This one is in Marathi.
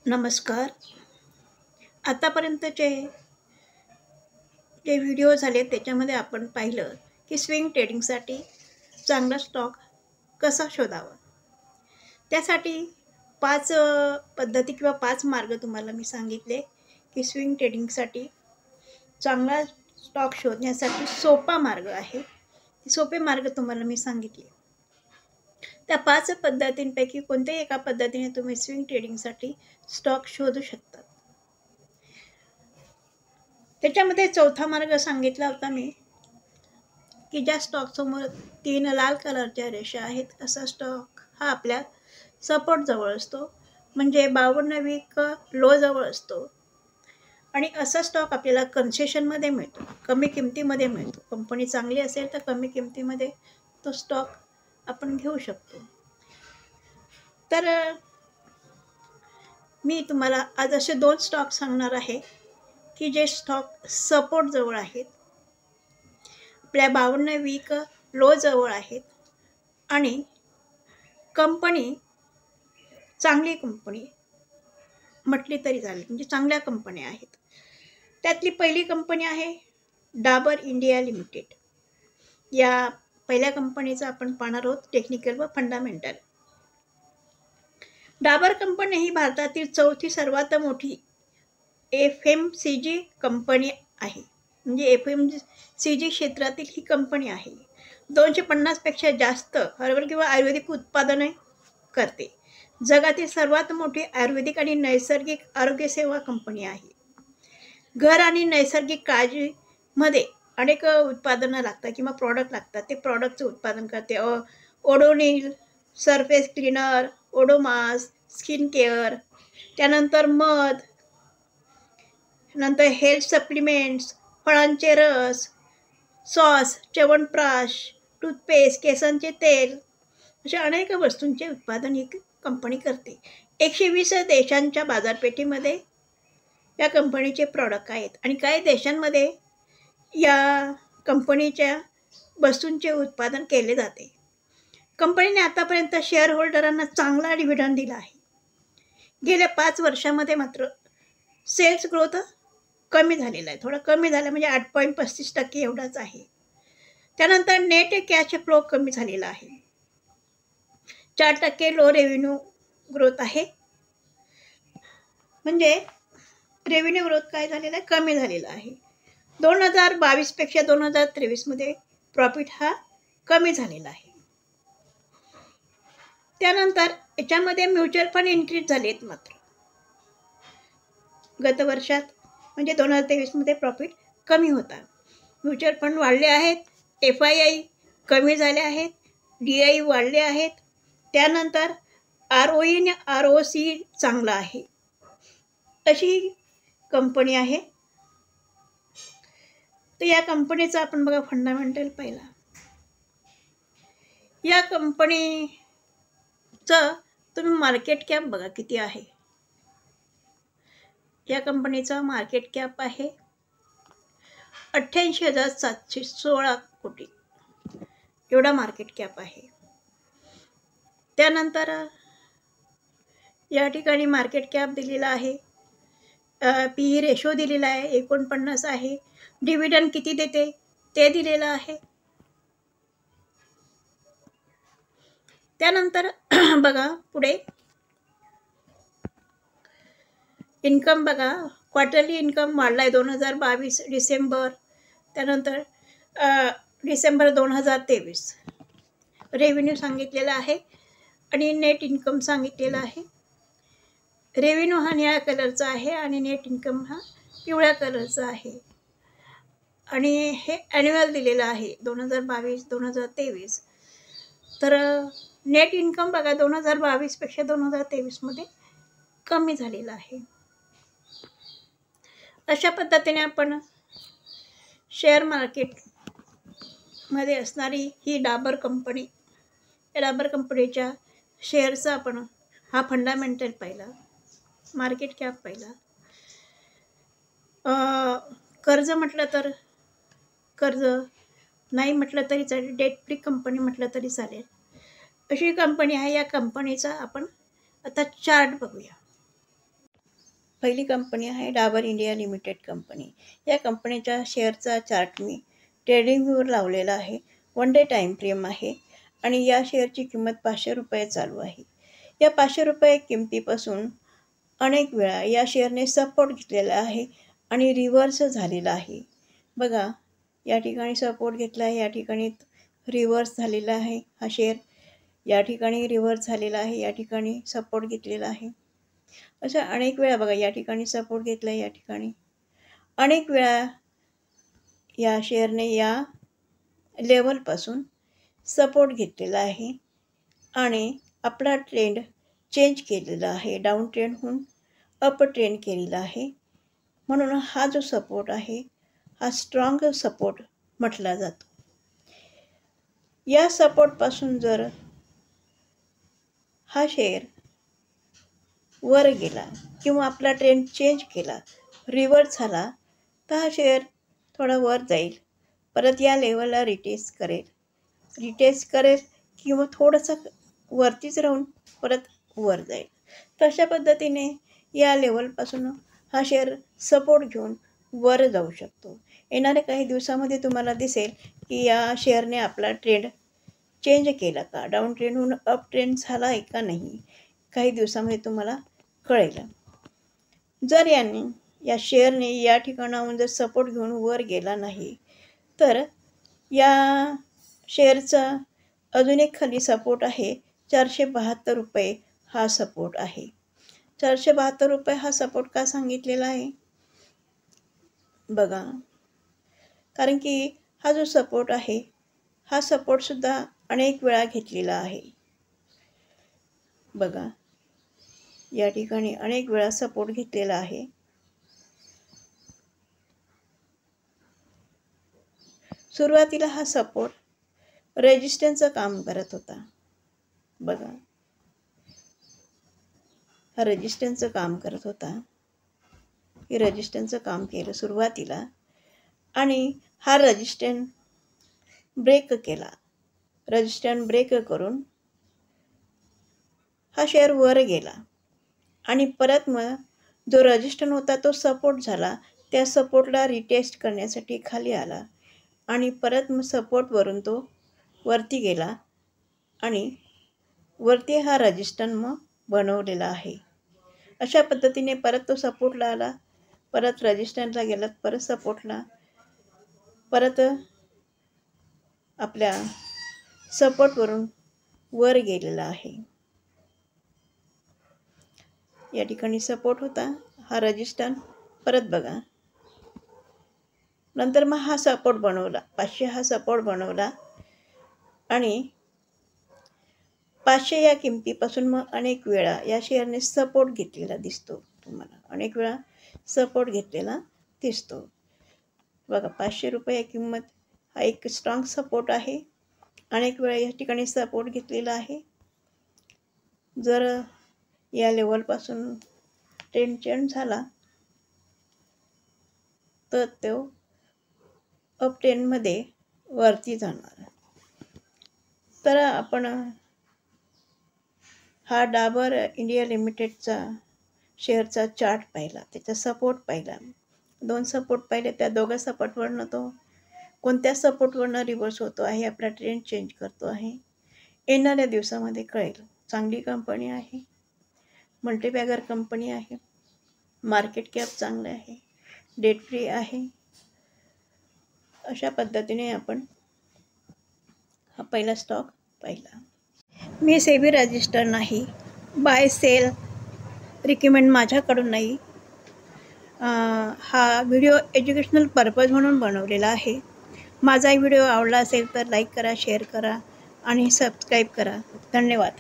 नमस्कार. आतापर्यंतचे जे व्हिडिओ झाले त्याच्यामध्ये आपण पाहिलं की स्विंग ट्रेडिंगसाठी चांगला स्टॉक कसा शोधावा. त्यासाठी 5 पद्धती किंवा 5 मार्ग तुम्हाला मी सांगितले की स्विंग ट्रेडिंगसाठी चांगला स्टॉक शोधण्यासाठी सोपा मार्ग आहे. सोपे मार्ग तुम्हाला मी सांगितले. त्या 5 पद्धतींपैकी कोणत्याही एका पद्धतीने तुम्ही स्विंग ट्रेडिंगसाठी स्टॉक शोधू शकता. त्याच्यामध्ये चौथा मार्ग सांगितला होता मी की ज्या स्टॉकसमोर 3 लाल कलरच्या रेषा आहेत असा स्टॉक हा आपल्या सपोर्ट जवळ असतो, म्हणजे 52 वीक लो जवळ असतो आणि असा स्टॉक आपल्याला कन्सेशनमध्ये मिळतो, कमी किमतीमध्ये मिळतो. कंपनी चांगली असेल तर कमी किमतीमध्ये तो स्टॉक आपण घेऊ शकतो. तर मी तुम्हाला आज असे 2 स्टॉक सांगणार आहे की जे स्टॉक सपोर्ट जवळ आहेत, आपल्या 52 वीक लो जवळ आहेत आणि कंपनी चांगली कंपनी म्हटली तरी चालेल, म्हणजे चांगल्या कंपन्या आहेत. त्यातली पहिली कंपनी आहे डाबर इंडिया लिमिटेड. या पहिल्या कंपनीचा आपण पाहणार आहोत टेक्निकल व फंडामेंटल. डाबर कंपनी ही भारतातील चौथी सर्वात मोठी FMCG कंपनी आहे, म्हणजे FMCG क्षेत्रातील ही कंपनी आहे. 250 पेक्षा जास्त हर्बल किंवा आयुर्वेदिक उत्पादने करते. जगातील सर्वात मोठी आयुर्वेदिक आणि नैसर्गिक आरोग्य सेवा कंपनी आहे. घर आणि नैसर्गिक काळजीमध्ये अनेक उत्पादनं लागतात किंवा प्रॉडक्ट लागतात. ते प्रॉडक्टचं उत्पादन करते. Odonil, surface cleaner, Odomos, skin care, त्यानंतर मध, नंतर हेल्थ सप्लिमेंट्स, फळांचे रस, सॉस, च्यवनप्राश, टूथपेस्ट, केसांचे तेल, अशा अनेक वस्तूंचे उत्पादन ही कंपनी करते. 120 देशांच्या बाजारपेठेमध्ये या कंपनीचे प्रॉडक्ट आहेत आणि काही देशांमध्ये या कंपनीच्या वस्तूंचे उत्पादन केले जाते. कंपनीने आतापर्यंत शेअर होल्डरांना चांगला डिव्हिडंड दिला आहे. गेल्या 5 वर्षामध्ये मात्र सेल्स ग्रोथ कमी झालेला आहे, थोडा कमी झाला, म्हणजे 8.35% एवढाच आहे. त्यानंतर नेट कॅश फ्लो कमी झालेला आहे. 4% लो रेव्हेन्यू ग्रोथ आहे, म्हणजे रेव्हेन्यू ग्रोथ काय झालेला आहे, कमी झालेला आहे. 2022 पेक्षा 2023 मध्ये प्रॉफिट हा कमी झालेला आहे. त्यानंतर याच्यामध्ये म्युच्युअल फंड इन्क्रीज झालेत मात्र गत वर्षात, म्हणजे 2023 मध्ये प्रॉफिट कमी होता. म्युच्युअल फंड वाढले आहेत, FII कमी झाले आहेत, DI वाढले आहेत. त्यानंतर ROE आणि ROC चांगला आहे, अशी कंपनी आहे. तर या कंपनीचा आपण बघा फंडामेंटल पाहिला. या कंपनीचं तुम्ही मार्केट कॅप बघा किती आहे. या कंपनीचा मार्केट कॅप आहे 88,716 कोटी, एवढा मार्केट कॅप आहे. त्यानंतर या ठिकाणी मार्केट कॅप दिलेला आहे, PE रेशो दिलेला आहे 49 आहे. डिव्हिडंड किती देते ते दिलेलं आहे. त्यानंतर बघा पुढे इन्कम बघा, क्वार्टरली इन्कम वाढला आहे 2022 डिसेंबर, त्यानंतर डिसेंबर 2023 रेव्हेन्यू सांगितलेला आहे आणि नेट इन्कम सांगितलेला आहे. रेव्हेन्यू हा निळ्या कलरचा आहे आणि नेट इन्कम हा पिवळ्या कलरचा आहे आणि हे ॲन्युअल दिलेलं आहे 2022-2023. तर नेट इन्कम बघा 2022 पेक्षा 2023 मध्ये कमी झालेला आहे. अशा पद्धतीने आपण शेअर मार्केटमध्ये असणारी ही डाबर कंपनी, या डाबर कंपनीच्या शेअरचा आपण हा फंडामेंटल पाहिला, मार्केट कॅप पाहिला. कर्ज म्हटलं तर कर्ज नाही म्हटलं तरी चालेल, डेट फ्री कंपनी म्हटलं तरी चालेल, अशी कंपनी आहे. या कंपनीचा आपण आता चार्ट बघूया. पहिली कंपनी आहे डाबर इंडिया लिमिटेड कंपनी. या कंपनीच्या शेअरचा चार्ट मी ट्रेडिंगवर लावलेला आहे. 1 डे टाईम फ्रेम आहे आणि या शेअरची किंमत 500 रुपये चालू आहे. या 500 रुपये किमतीपासून अनेक वेळा या शेअरने सपोर्ट घेतलेला आहे आणि रिव्हर्स झालेला आहे. बघा, या ठिकाणी सपोर्ट घेतला आहे, या ठिकाणी रिव्हर्स झालेला आहे हा शेअर, या ठिकाणी रिव्हर्स झालेला आहे, या ठिकाणी सपोर्ट घेतलेला आहे. अशा अनेक वेळा बघा, या ठिकाणी सपोर्ट घेतला आहे, या ठिकाणी अनेक वेळा या शेअरने या लेवलपासून सपोर्ट घेतलेला आहे आणि आपला ट्रेंड चेंज केलेला आहे. डाऊन ट्रेंडहून अप ट्रेंड केलेला आहे. म्हणून हा जो सपोर्ट आहे हा स्ट्रॉंग सपोर्ट म्हटला जातो. या सपोर्टपासून जर हा शेअर वर गेला किंवा आपला ट्रेंड चेंज केला, रिव्हर्स झाला, तर हा शेअर थोडा वर जाईल, परत या लेवलला रिटेस्ट करेल किंवा थोडंसं वरतीच राहून परत वर जाईल. तशा पद्धतीने या लेवलपासून हा शेअर सपोर्ट घेऊन वर जाऊ शकतो. येणाऱ्या काही दिवसामध्ये तुम्हाला दिसेल की या शेअरने आपला ट्रेंड चेंज केला का, डाऊन ट्रेंडहून अप ट्रेंड झाला आहे का नाही, काही दिवसामध्ये तुम्हाला कळेल. जर या शेअरने या ठिकाणाहून जर सपोर्ट घेऊन वर गेला नाही, तर या शेअरचा अजून एक खाली सपोर्ट आहे 472 रुपये हा सपोर्ट आहे. 472 रुपये हा सपोर्ट का सांगितलेला आहे बघा, कारण की हा जो सपोर्ट आहे हा सपोर्टसुद्धा अनेक वेळा घेतलेला आहे. बघा, या ठिकाणी अनेक वेळा सपोर्ट घेतलेला आहे. सुरुवातीला हा सपोर्ट रेजिस्टन्सचं काम करत होता. बघा, हा रेजिस्टन्सचं काम करत होता. हे रेजिस्टन्सचं काम केलं सुरुवातीला आणि हा रेजिस्टन्स ब्रेक केला. रेजिस्टन्स ब्रेक करून हा शेअर वर गेला आणि परत मग जो रेजिस्टन्स होता तो सपोर्ट झाला. त्या सपोर्टला रिटेस्ट करण्यासाठी खाली आला आणि परत मग सपोर्टवरून तो वरती गेला आणि वरती हा रेजिस्टन्स मग बनवलेला आहे. अशा पद्धतीने परत तो सपोर्टला आला, परत रेजिस्टन्सला गेला, परत सपोर्टला, परत आपल्या सपोर्टवरून वर गेलेला आहे. या ठिकाणी सपोर्ट होता, हा रेजिस्टन्स, परत बघा, नंतर मग हा सपोर्ट बनवला, 500 हा सपोर्ट बनवला आणि 500 या किमतीपासून मग अनेक वेळा या शेअरने सपोर्ट घेतलेला दिसतो तुम्हाला. अनेक वेळा सपोर्ट घेतलेला दिसतो. बघा, 500 रुपये किंमत हा एक स्ट्रॉंग सपोर्ट आहे. अनेक वेळा या ठिकाणी सपोर्ट घेतलेला आहे. जर या लेवलपासून ट्रेंड चेंज झाला तर तो अप ट्रेंडमध्ये वरती जाणार. तर आपण हा डाबर इंडिया लिमिटेडचा शेअरचा चार्ट पाहिला, त्याचा सपोर्ट पाहिला, 2 सपोर्ट पाहिले. त्या दोघा सपोर्टवरनं तो कोणत्या सपोर्टवरनं रिव्हर्स होतो आहे, आपला ट्रेंड चेंज करतो आहे, येणाऱ्या दिवसामध्ये कळेल. चांगली कंपनी आहे, मल्टीबॅगर कंपनी आहे, मार्केट कॅप चांगलं आहे, डेट फ्री आहे. अशा पद्धतीने आपण हा पहिला स्टॉक पाहिला. मी सेबी रजिस्टर नाही, बाय सेल रिकमेंड माझ्याकडून नाही. हा व्हिडिओ एज्युकेशनल पर्पज म्हणून बनवलेला आहे. माझा व्हिडिओ आवडला असेल तर लाईक करा, शेअर करा आणि सबस्क्राईब करा. धन्यवाद.